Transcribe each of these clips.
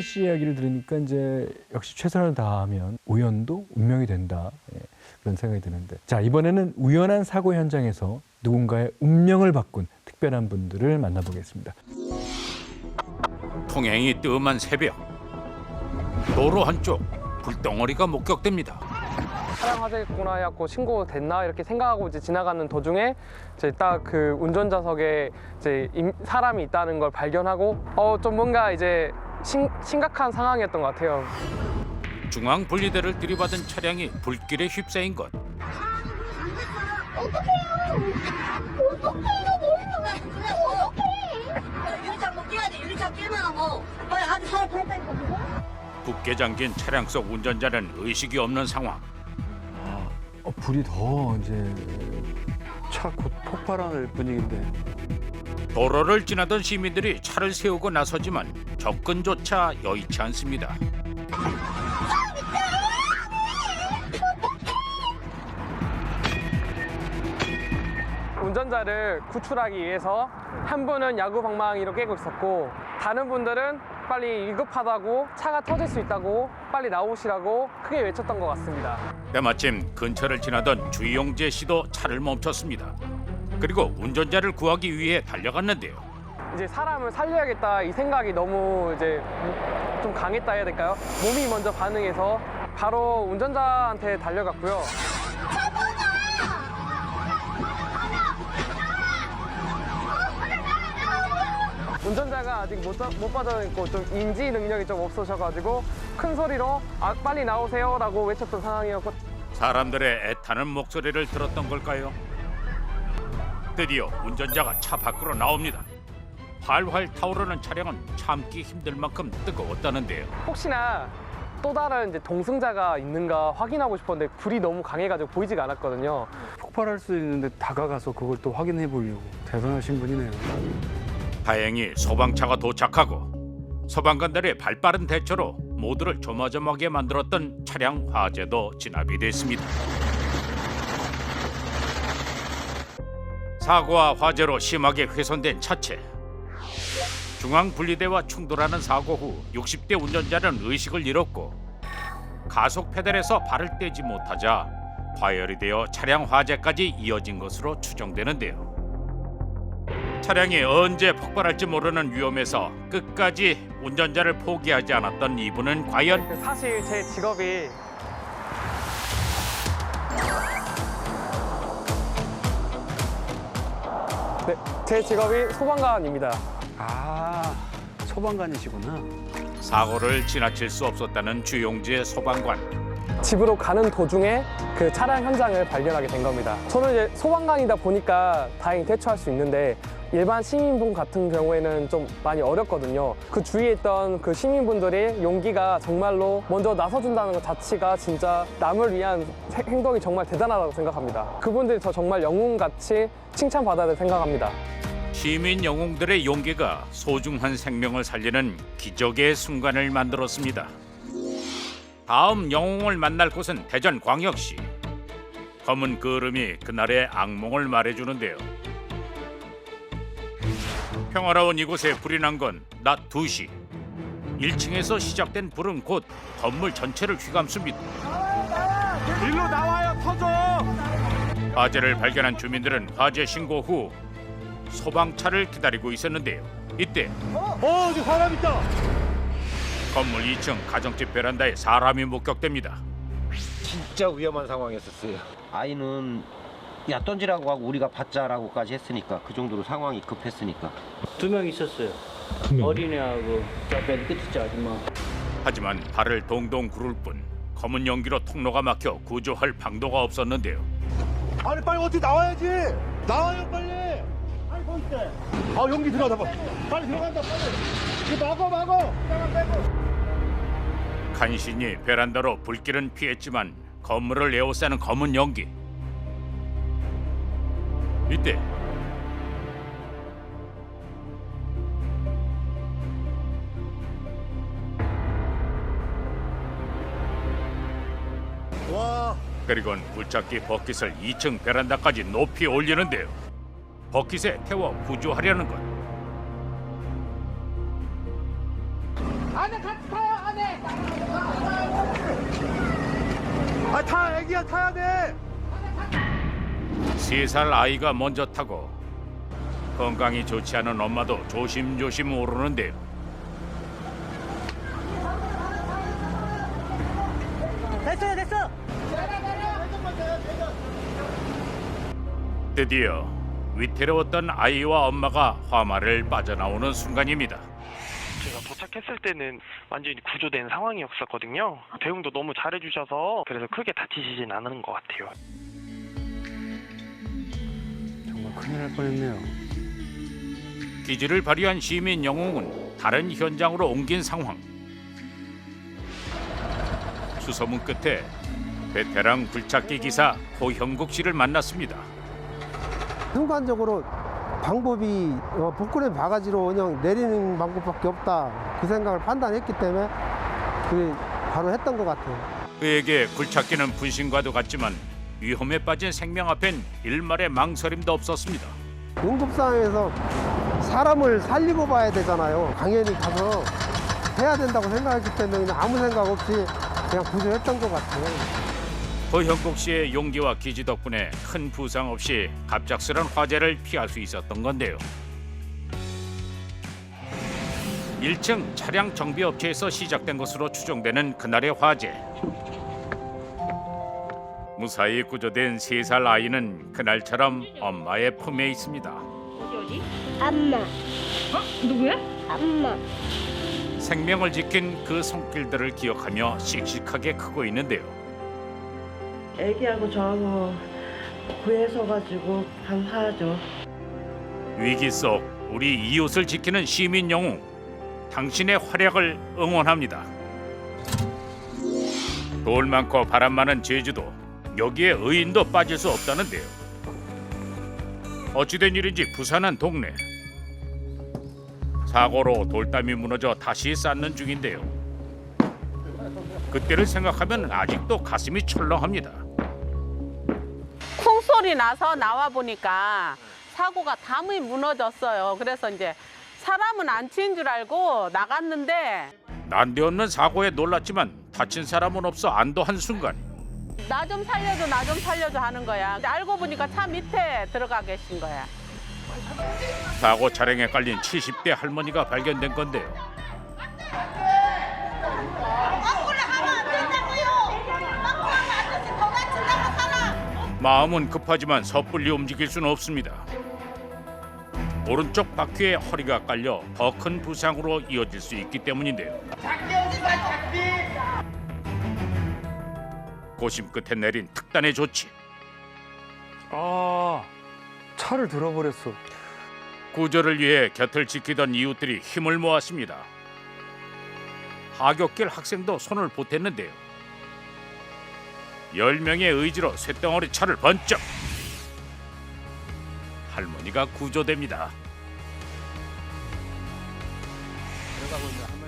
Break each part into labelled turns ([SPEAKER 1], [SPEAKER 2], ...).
[SPEAKER 1] 씨 이야기를 들으니까 이제 역시 최선을 다하면 우연도 운명이 된다. 예, 그런 생각이 드는데. 자, 이번에는 우연한 사고 현장에서 누군가의 운명을 바꾼 특별한 분들을 만나보겠습니다.
[SPEAKER 2] 통행이 뜸한 새벽, 도로 한쪽 불덩어리가 목격됩니다.
[SPEAKER 3] 차량 화재겠구나 해갖고 신고됐나 이렇게 생각하고 이제 지나가는 도중에 이제 딱 그 운전좌석에 이제 사람이 있다는 걸 발견하고 좀 뭔가 이제 심각한 상황이었던 것 같아요.
[SPEAKER 2] 중앙 분리대를 들이받은 차량이 불길에 휩싸인 것. 굳게 잠긴 차량 속 운전자는 의식이 없는 상황.
[SPEAKER 4] 불이 더 이제 차 곧 폭발할 분위기인데.
[SPEAKER 2] 도로를 지나던 시민들이 차를 세우고 나서지만 접근조차 여의치 않습니다.
[SPEAKER 3] 운전자를 구출하기 위해서 한 분은 야구방망이로 깨고 있었고 다른 분들은 빨리 위급하다고 차가 터질 수 있다고 빨리 나오시라고 크게 외쳤던 것 같습니다.
[SPEAKER 2] 때마침 근처를 지나던 주용재 씨도 차를 멈췄습니다. 그리고 운전자를 구하기 위해 달려갔는데요.
[SPEAKER 3] 이제 사람을 살려야겠다 이 생각이 너무 이제 좀 강했다 해야 될까요? 몸이 먼저 반응해서 바로 운전자한테 달려갔고요. 운전자가 아직 못 빠져있고 좀 인지 능력이 좀 없으셔가지고 큰 소리로 빨리 나오세요라고 외쳤던 상황이었고
[SPEAKER 2] 사람들의 애타는 목소리를 들었던 걸까요? 드디어 운전자가 차 밖으로 나옵니다. 활활 타오르는 차량은 참기 힘들 만큼 뜨거웠다는데요.
[SPEAKER 3] 혹시나 또 다른 이제 동승자가 있는가 확인하고 싶었는데 불이 너무 강해가지고 보이지가 않았거든요.
[SPEAKER 4] 폭발할 수 있는데 다가가서 그걸 또 확인해 보려고. 대단하신 분이네요.
[SPEAKER 2] 다행히 소방차가 도착하고 소방관들의 발빠른 대처로 모두를 조마조마하게 만들었던 차량 화재도 진압이 됐습니다. 사고와 화재로 심하게 훼손된 차체. 중앙분리대와 충돌하는 사고 후 60대 운전자는 의식을 잃었고 가속 페달에서 발을 떼지 못하자 과열이 되어 차량 화재까지 이어진 것으로 추정되는데요. 차량이 언제 폭발할지 모르는 위험에서 끝까지 운전자를 포기하지 않았던 이분은 과연
[SPEAKER 3] 사실 제 직업이 제 직업이 소방관입니다.
[SPEAKER 4] 아, 소방관이시구나.
[SPEAKER 2] 사고를 지나칠 수 없었다는 주용재 소방관.
[SPEAKER 3] 집으로 가는 도중에 그 차량 현장을 발견하게 된 겁니다. 저는 이제 소방관이다 보니까 다행히 대처할 수 있는데 일반 시민분 같은 경우에는 좀 많이 어렵거든요. 그 주위에 있던 그 시민분들의 용기가 정말로 먼저 나서준다는 것 자체가 진짜 남을 위한 행동이 정말 대단하다고 생각합니다. 그분들이 저 정말 영웅같이 칭찬받아야 될 생각합니다.
[SPEAKER 2] 시민 영웅들의 용기가 소중한 생명을 살리는 기적의 순간을 만들었습니다. 다음 영웅을 만날 곳은 대전광역시. 검은 그름이 그날의 악몽을 말해주는데요. 평화로운 이곳에 불이 난 건 낮 2시. 1층에서 시작된 불은 곧 건물 전체를 휘감습니다.
[SPEAKER 5] 일로 나와요, 터져!
[SPEAKER 2] 화재를 발견한 주민들은 화재 신고 후 소방차를 기다리고 있었는데요. 이때
[SPEAKER 5] 저기 사람 있다!
[SPEAKER 2] 건물 2층 가정집 베란다에 사람이 목격됩니다.
[SPEAKER 6] 진짜 위험한 상황이었어요. 아이는 야 던지라고 하고 우리가 받자라고까지 했으니까 그 정도로 상황이 급했으니까.
[SPEAKER 7] 2명 있었어요. 어린애하고 저 맨 끝에 저 아줌마.
[SPEAKER 2] 하지만 발을 동동 구를 뿐 검은 연기로 통로가 막혀 구조할 방도가 없었는데요.
[SPEAKER 5] 아니 빨리 어떻게 나와야지! 나와요 빨리! 아니 뭐 있대! 연기 들어가다 봐! 빨리 들어간다 빨리! 이거 막어!
[SPEAKER 2] 간신히 베란다로 불길은 피했지만 건물을 에워싸는 검은 연기. 이때
[SPEAKER 5] 와!
[SPEAKER 2] 그리곤 굴착기 버킷을 2층 베란다까지 높이 올리는데요. 버킷에 태워 구조하려는 것.
[SPEAKER 5] 아, 타, 애기야, 타야 돼!
[SPEAKER 2] 3살 아이가 먼저 타고 건강이 좋지 않은 엄마도 조심조심 오르는데요.
[SPEAKER 8] 됐어.
[SPEAKER 2] 드디어 위태로웠던 아이와 엄마가 화마를 빠져나오는 순간입니다.
[SPEAKER 9] 제가 도착했을 때는 완전히 구조된 상황이었었거든요. 대응도 너무 잘해주셔서 그래서 크게 다치시진 않은 것 같아요.
[SPEAKER 4] 정말 큰일 날 뻔했네요.
[SPEAKER 2] 기지를 발휘한 시민 영웅은 다른 현장으로 옮긴 상황. 수소문 끝에 베테랑 굴착기 기사 고형국 씨를 만났습니다.
[SPEAKER 10] 순간적으로 방법이 복근의 바가지로 그냥 내리는 방법밖에 없다 그 생각을 판단했기 때문에 그게 바로 했던 것 같아요.
[SPEAKER 2] 그에게 굴착기는 분신과도 같지만 위험에 빠진 생명 앞엔 일말의 망설임도 없었습니다.
[SPEAKER 10] 응급 상황에서 사람을 살리고 봐야 되잖아요. 당연히 가서 해야 된다고 생각했기 때문에 그냥 아무 생각 없이 그냥 구조했던 것 같아요.
[SPEAKER 2] 고형국 씨의 용기와 기지 덕분에 큰 부상 없이 갑작스런 화재를 피할 수 있었던 건데요. 1층 차량 정비업체에서 시작된 것으로 추정되는 그날의 화재. 무사히 구조된 3살 아이는 그날처럼 엄마의 품에 있습니다.
[SPEAKER 8] 엄마.
[SPEAKER 11] 누구야?
[SPEAKER 8] 엄마.
[SPEAKER 2] 생명을 지킨 그 손길들을 기억하며 씩씩하게 크고 있는데요.
[SPEAKER 12] 애기하고 저하고 구해서 가지고 감사하죠.
[SPEAKER 2] 위기 속 우리 이웃을 지키는 시민 영웅, 당신의 활약을 응원합니다. 돌 많고 바람 많은 제주도, 여기에 의인도 빠질 수 없다는데요. 어찌된 일인지 부산한 동네. 사고로 돌담이 무너져 다시 쌓는 중인데요. 그때를 생각하면 아직도 가슴이 철렁합니다.
[SPEAKER 11] 쿵 소리 나서 나와 보니까 사고가 담이 무너졌어요. 그래서 이제 사람은 안 치인 줄 알고 나갔는데
[SPEAKER 2] 난데없는 사고에 놀랐지만 다친 사람은 없어 안도한 순간.
[SPEAKER 11] 나 좀 살려줘, 나 좀 살려줘 하는 거야. 근데 알고 보니까 차 밑에 들어가 계신 거야.
[SPEAKER 2] 사고 차량에 깔린 70대 할머니가 발견된 건데요. 마음은 급하지만 섣불리 움직일 수는 없습니다. 오른쪽 바퀴에 허리가 깔려 더 큰 부상으로 이어질 수 있기 때문인데요. 고심 끝에 내린 특단의 조치.
[SPEAKER 4] 아, 차를 들어버렸어.
[SPEAKER 2] 구조를 위해 곁을 지키던 이웃들이 힘을 모았습니다. 하굣길 학생도 손을 보탰는데요. 10명의 의지로 쇳덩어리 차를 번쩍. 할머니가 구조됩니다.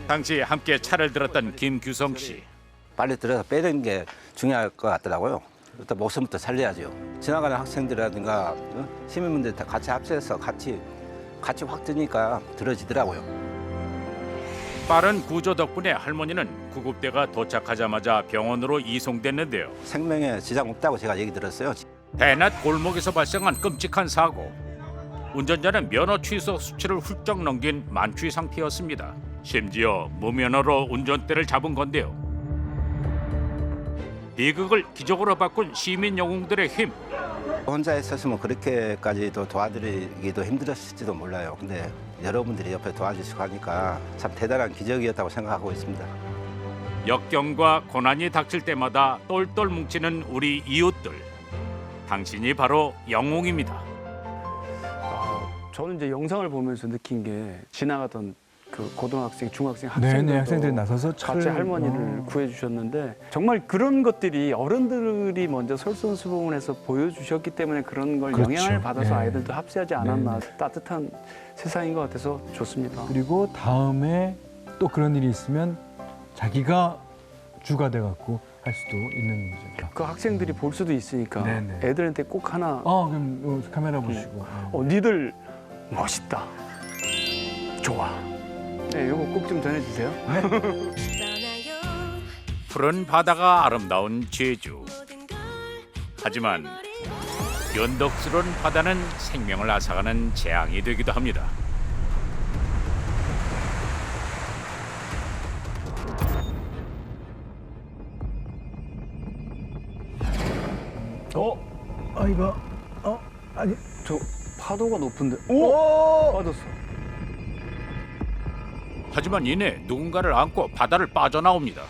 [SPEAKER 2] 당시 함께 차를 들었던 김규성 씨.
[SPEAKER 13] 빨리 들어서 빼는 게 중요할 것 같더라고요. 일단 목숨부터 살려야죠. 지나가는 학생들이라든가 시민분들 다 같이 합세해서 같이 확 뜨니까 들어지더라고요.
[SPEAKER 2] 빠른 구조 덕분에 할머니는 구급대가 도착하자마자 병원으로 이송됐는데요.
[SPEAKER 13] 생명에 지장 없다고 제가 얘기 들었어요.
[SPEAKER 2] 대낮 골목에서 발생한 끔찍한 사고. 운전자는 면허 취소 수치를 훌쩍 넘긴 만취 상태였습니다. 심지어 무면허로 운전대를 잡은 건데요. 비극을 기적으로 바꾼 시민 영웅들의 힘.
[SPEAKER 13] 혼자 있었으면 그렇게까지도 도와드리기도 힘들었을지도 몰라요. 근데 여러분들이 옆에 도와주시고 하니까 참 대단한 기적이었다고 생각하고 있습니다.
[SPEAKER 2] 역경과 고난이 닥칠 때마다 똘똘 뭉치는 우리 이웃들. 당신이 바로 영웅입니다.
[SPEAKER 4] 저는 이제 영상을 보면서 느낀 게 지나가던 그 고등학생, 중학생
[SPEAKER 1] 네네,
[SPEAKER 4] 학생들도
[SPEAKER 1] 학생들이 나서서
[SPEAKER 4] 같이 할머니를 구해주셨는데 정말 그런 것들이 어른들이 먼저 솔선수범해서 보여주셨기 때문에 그런 걸
[SPEAKER 1] 그렇죠.
[SPEAKER 4] 영향을 받아서
[SPEAKER 1] 네.
[SPEAKER 4] 아이들도 합세하지 않았나.
[SPEAKER 1] 네.
[SPEAKER 4] 따뜻한 세상인 것 같아서 좋습니다.
[SPEAKER 1] 그리고 다음에 또 그런 일이 있으면 자기가 주가 돼갖고 할 수도 있는 문제죠.
[SPEAKER 4] 그 학생들이 볼 수도 있으니까
[SPEAKER 1] 네네.
[SPEAKER 4] 애들한테 꼭 하나
[SPEAKER 1] 그럼 카메라 보시고.
[SPEAKER 4] 니들 멋있다. 좋아. 네, 요거 꼭 좀 전해주세요.
[SPEAKER 2] 푸른 바다가 아름다운 제주. 하지만 변덕스러운 바다는 생명을 앗아가는 재앙이 되기도 합니다.
[SPEAKER 1] 아이가 아니
[SPEAKER 4] 저 파도가 높은데. 오! 빠졌어.
[SPEAKER 2] 하지만 이내 누군가를 안고 바다를 빠져나옵니다.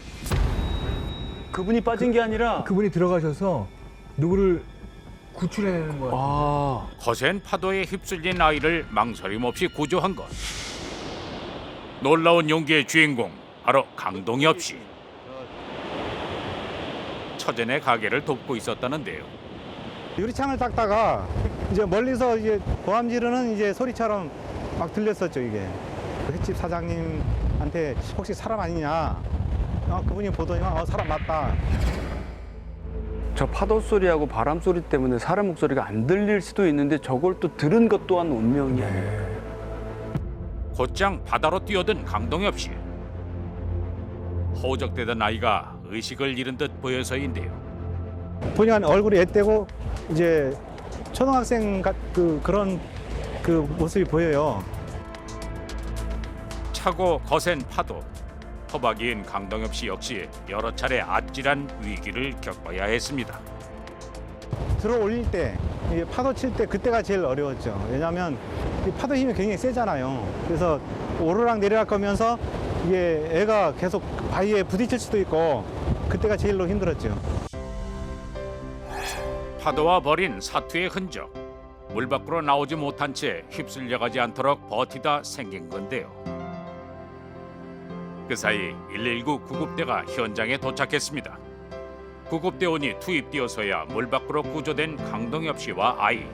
[SPEAKER 4] 그분이 빠진 게 아니라
[SPEAKER 1] 그분이 들어가셔서 누구를 구출해내는 거예요.
[SPEAKER 4] 아,
[SPEAKER 2] 거센 파도에 휩쓸린 아이를 망설임 없이 구조한 것. 놀라운 용기의 주인공 바로 강동엽 씨. 처제네 가게를 돕고 있었다는데요.
[SPEAKER 14] 유리창을 닦다가 이제 멀리서 이제 고함 지르는 이제 소리처럼 막 들렸었죠 이게. 횟집 사장님한테 혹시 사람 아니냐? 그분이 보더니 사람 맞다.
[SPEAKER 4] 저 파도 소리하고 바람 소리 때문에 사람 목소리가 안 들릴 수도 있는데 저걸 또 들은 것 또한 운명이 아닐까.
[SPEAKER 2] 곧장 바다로 뛰어든 강동엽 씨. 허우적대던 아이가 의식을 잃은 듯 보여서인데요.
[SPEAKER 14] 보니까 얼굴이 앳되고 이제 초등학생 그런 모습이 보여요.
[SPEAKER 2] 차고 거센 파도. 토박이인 강동엽 씨 역시 여러 차례 아찔한 위기를 겪어야 했습니다.
[SPEAKER 14] 들어 올릴 때 이게 파도 칠 때 그때가 제일 어려웠죠. 왜냐하면 이 파도 힘이 굉장히 세잖아요. 그래서 오르락 내리락 하면서 이게 애가 계속 바위에 부딪힐 수도 있고 그때가 제일로 힘들었죠.
[SPEAKER 2] 파도와 버린 사투의 흔적. 물 밖으로 나오지 못한 채 휩쓸려가지 않도록 버티다 생긴 건데요. 그 사이 119 구급대가 현장에 도착했습니다. 구급대원이 투입되어서야 물 밖으로 구조된 강동엽 씨와 아이.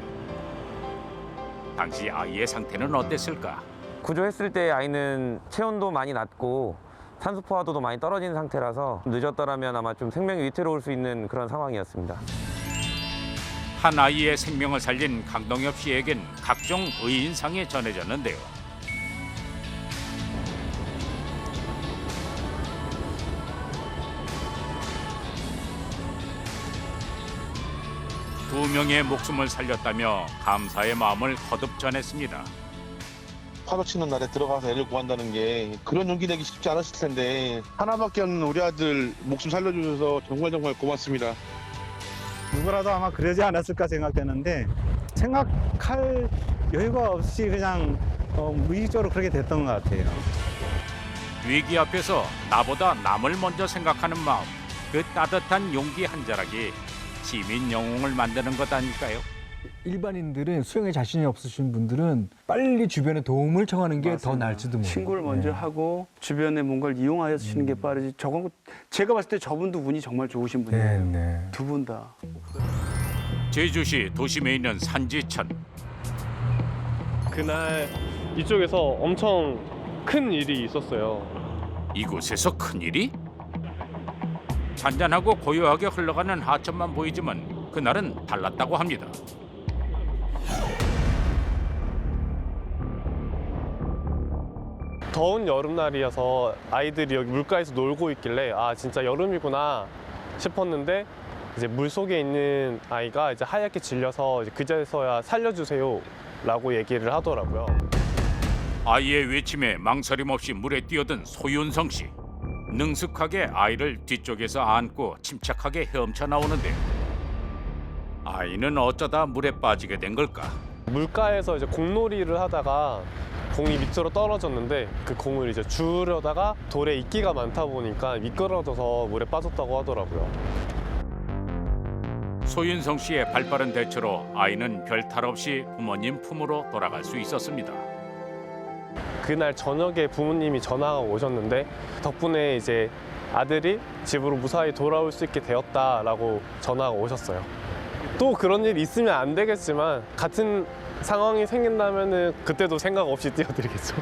[SPEAKER 2] 당시 아이의 상태는 어땠을까?
[SPEAKER 15] 구조했을 때 아이는 체온도 많이 낮고 산소 포화도도 많이 떨어진 상태라서 늦었더라면 아마 좀 생명이 위태로울 수 있는 그런 상황이었습니다.
[SPEAKER 2] 한 아이의 생명을 살린 강동엽 씨에겐 각종 의인상이 전해졌는데요. 두 명의 목숨을 살렸다며 감사의 마음을 거듭 전했습니다.
[SPEAKER 5] 파도 치는 날에 들어가서 애를 구한다는 게 그런 용기 내기 쉽지 않았을 텐데 하나밖에 없는 우리 아들 목숨 살려주셔서 정말 고맙습니다.
[SPEAKER 14] 누구라도 아마 그러지 않았을까 생각되는데 생각할 여유가 없이 그냥 무의식적으로 그렇게 됐던 것 같아요.
[SPEAKER 2] 위기 앞에서 나보다 남을 먼저 생각하는 마음, 그 따뜻한 용기 한 자락이 시민 영웅을 만드는 것 아닐까요?
[SPEAKER 1] 일반인들은 수영에 자신이 없으신 분들은 빨리 주변에 도움을 청하는 게 더 나을지도 모르고.
[SPEAKER 4] 신고를 먼저 하고 주변에 뭔가를 이용하시는 게 빠르지. 저건 제가 봤을 때 저분도 운이 정말 좋으신 분이에요. 두 분 다.
[SPEAKER 2] 제주시 도심에 있는 산지천.
[SPEAKER 16] 그날 이쪽에서 엄청 큰 일이 있었어요.
[SPEAKER 2] 이곳에서 큰일이? 잔잔하고 고요하게 흘러가는 하천만 보이지만 그날은 달랐다고 합니다.
[SPEAKER 16] 더운 여름날이어서 아이들이 여기 물가에서 놀고 있길래 아 진짜 여름이구나 싶었는데 이제 물 속에 있는 아이가 이제 하얗게 질려서 이제 그제서야 살려주세요 라고 얘기를 하더라고요.
[SPEAKER 2] 아이의 외침에 망설임 없이 물에 뛰어든 소윤성 씨. 능숙하게 아이를 뒤쪽에서 안고 침착하게 헤엄쳐 나오는데 아이는 어쩌다 물에 빠지게 된 걸까?
[SPEAKER 16] 물가에서 이제 공놀이를 하다가 공이 밑으로 떨어졌는데 그 공을 이제 주우려다가 돌에 이끼가 많다 보니까 미끄러져서 물에 빠졌다고 하더라고요.
[SPEAKER 2] 소윤성 씨의 발빠른 대처로 아이는 별탈 없이 부모님 품으로 돌아갈 수 있었습니다.
[SPEAKER 16] 그날 저녁에 부모님이 전화가 오셨는데 덕분에 이제 아들이 집으로 무사히 돌아올 수 있게 되었다라고 전화가 오셨어요. 또 그런 일이 있으면 안 되겠지만 같은 상황이 생긴다면은 그때도 생각 없이 뛰어들겠죠.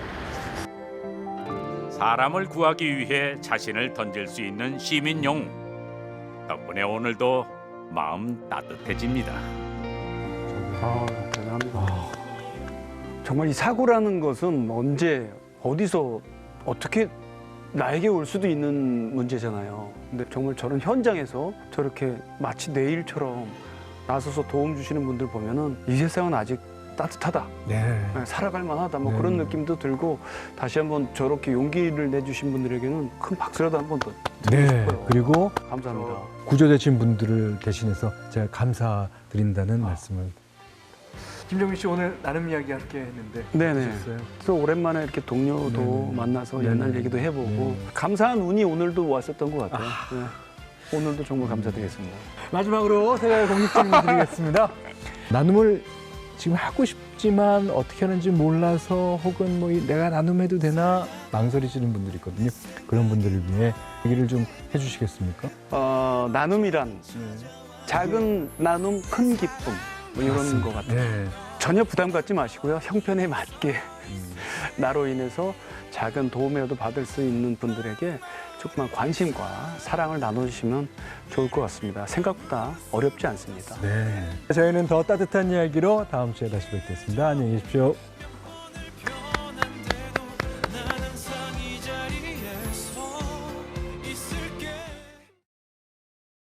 [SPEAKER 2] 사람을 구하기 위해 자신을 던질 수 있는 시민 영웅. 덕분에 오늘도 마음 따뜻해집니다.
[SPEAKER 4] 아, 대단합니다. 정말 이 사고라는 것은 언제 어디서 어떻게 나에게 올 수도 있는 문제잖아요. 근데 정말 저런 현장에서 저렇게 마치 내 일처럼 나서서 도움 주시는 분들 보면은 이 세상은 아직 따뜻하다.
[SPEAKER 1] 네.
[SPEAKER 4] 살아갈 만하다. 뭐
[SPEAKER 1] 네.
[SPEAKER 4] 그런 느낌도 들고 다시 한번 저렇게 용기를 내주신 분들에게는 큰 박수라도 한번 더 드리고
[SPEAKER 1] 네.
[SPEAKER 4] 싶어요.
[SPEAKER 1] 그리고
[SPEAKER 4] 감사합니다.
[SPEAKER 1] 구조되신 분들을 대신해서 제가 감사드린다는 말씀을. 김정민 씨 오늘 나눔 이야기 함께 했는데
[SPEAKER 4] 네네.
[SPEAKER 1] 어떠셨어요?
[SPEAKER 4] 또 오랜만에 이렇게 동료도
[SPEAKER 1] 네네.
[SPEAKER 4] 만나서
[SPEAKER 1] 네네.
[SPEAKER 4] 옛날 얘기도 해보고
[SPEAKER 1] 네.
[SPEAKER 4] 감사한 운이 오늘도 왔었던 것 같아요. 네. 오늘도 정말 감사드리겠습니다.
[SPEAKER 1] 마지막으로 세 가지 공식 질문 드리겠습니다. 나눔을 지금 하고 싶지만 어떻게 하는지 몰라서 혹은 뭐 내가 나눔해도 되나 망설이시는 분들이 있거든요. 그런 분들을 위해 얘기를 좀 해주시겠습니까?
[SPEAKER 4] 나눔이란 작은 나눔 큰 기쁨 뭐 이런
[SPEAKER 1] 맞습니다.
[SPEAKER 4] 것 같아요.
[SPEAKER 1] 네.
[SPEAKER 4] 전혀 부담 갖지 마시고요. 형편에 맞게 나로 인해서 작은 도움이라도 받을 수 있는 분들에게 조금만 관심과 사랑을 나눠주시면 좋을 것 같습니다. 생각보다 어렵지 않습니다.
[SPEAKER 1] 네. 저희는 더 따뜻한 이야기로 다음 주에 다시 뵙겠습니다. 안녕히 계십시오.